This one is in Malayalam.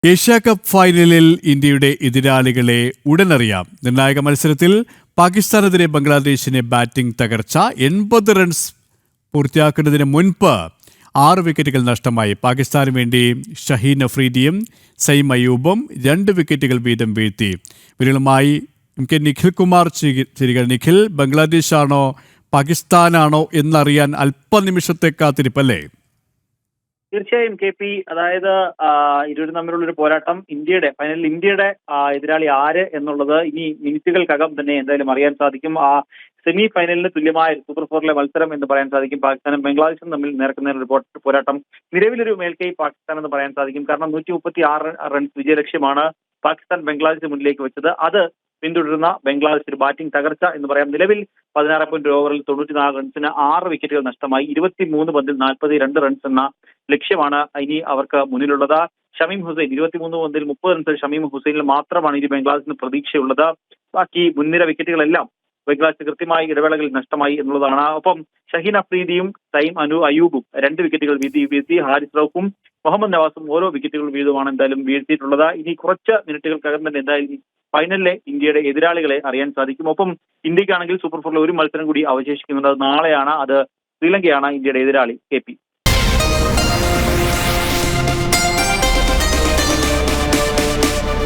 ഏഷ്യാ കപ്പ് ഫൈനലിൽ ഇന്ത്യയുടെ എതിരാളികളെ ഉടനറിയാം. നിർണായക മത്സരത്തിൽ പാകിസ്ഥാനെതിരെ ബംഗ്ലാദേശിനെ ബാറ്റിംഗ് തകർച്ച. 80 റൺസ് പൂർത്തിയാക്കുന്നതിന് മുൻപ് 6 വിക്കറ്റുകൾ നഷ്ടമായി. പാകിസ്ഥാന് വേണ്ടി ഷഹീൻ അഫ്രീദിയും സൈം അയ്യൂബും 2 വിക്കറ്റുകൾ വീതം വീഴ്ത്തി. വിരളുമായി നമുക്ക് നിഖിൽ കുമാർ ചേരുക. നിഖിൽ, ബംഗ്ലാദേശാണോ പാകിസ്ഥാനാണോ എന്നറിയാൻ അല്പനിമിഷത്തെ കാത്തിരിപ്പല്ലേ? തീർച്ചയായും കെ പി, അതായത് ഇരുവരും തമ്മിലുള്ള ഒരു പോരാട്ടം, ഫൈനലിൽ ഇന്ത്യയുടെ എതിരാളി ആര് എന്നുള്ളത് ഇനി മിനിറ്റുകൾക്കകം തന്നെ എന്തായാലും അറിയാൻ സാധിക്കും. സെമി ഫൈനലിന് തുല്യമായ സൂപ്പർ ഫോറിലെ മത്സരം എന്ന് പറയാൻ സാധിക്കും. പാകിസ്ഥാനും ബംഗ്ലാദേശും തമ്മിൽ നേർക്കുന്ന ഒരു പോരാട്ടം. നിലവിലൊരു മേൽക്കൈ പാകിസ്ഥാൻ എന്ന് പറയാൻ സാധിക്കും. കാരണം 136 റൺസ് വിജയലക്ഷ്യമാണ് പാകിസ്ഥാൻ ബംഗ്ലാദേശിന് മുന്നിലേക്ക് വെച്ചത്. അത് പിന്തുടരുന്ന ബംഗ്ലാദേശ് ഒരു ബാറ്റിംഗ് തകർച്ച എന്ന് പറയാം. നിലവിൽ 16 ഓവറിൽ 94 റൺസിന് 6 വിക്കറ്റുകൾ നഷ്ടമായി. 23 പന്തിൽ 42 റൺസ് എന്ന ലക്ഷ്യമാണ് ഇനി അവർക്ക് മുന്നിലുള്ളത്. ഷമീം ഹുസൈൻ 23 പന്തിൽ 30 റൺസ് ഷമീം ഹുസൈനിൽ മാത്രമാണ് ഇനി ബംഗ്ലാദേശിന് പ്രതീക്ഷയുള്ളത്. ബാക്കി മുൻനിര വിക്കറ്റുകളെല്ലാം ബംഗ്ലാദേശ് കൃത്യമായി ഇടവേളകളിൽ നഷ്ടമായി എന്നുള്ളതാണ്. ഒപ്പം ഷഹീൻ അഫ്രീദിയും സൈം അയ്യൂബും 2 വിക്കറ്റുകൾ വീഴ്ത്തി. ഹാരിസ് റൌഫും മുഹമ്മദ് നവാസും ഓരോ വിക്കറ്റുകൾ വീതമാണ് എന്തായാലും വീഴ്ത്തിയിട്ടുള്ളത്. ഇനി കുറച്ച് മിനിറ്റുകൾക്കകം തന്നെ എന്തായാലും ഫൈനലിലെ ഇന്ത്യയുടെ എതിരാളികളെ അറിയാൻ സാധിക്കും. ഒപ്പം ഇന്ത്യക്കാണെങ്കിൽ സൂപ്പർ ഫോറിലെ ഒരു മത്സരം കൂടി അവശേഷിക്കുന്നുണ്ട്. അത് നാളെയാണ്. അത് ശ്രീലങ്കയാണ് ഇന്ത്യയുടെ എതിരാളി. K P.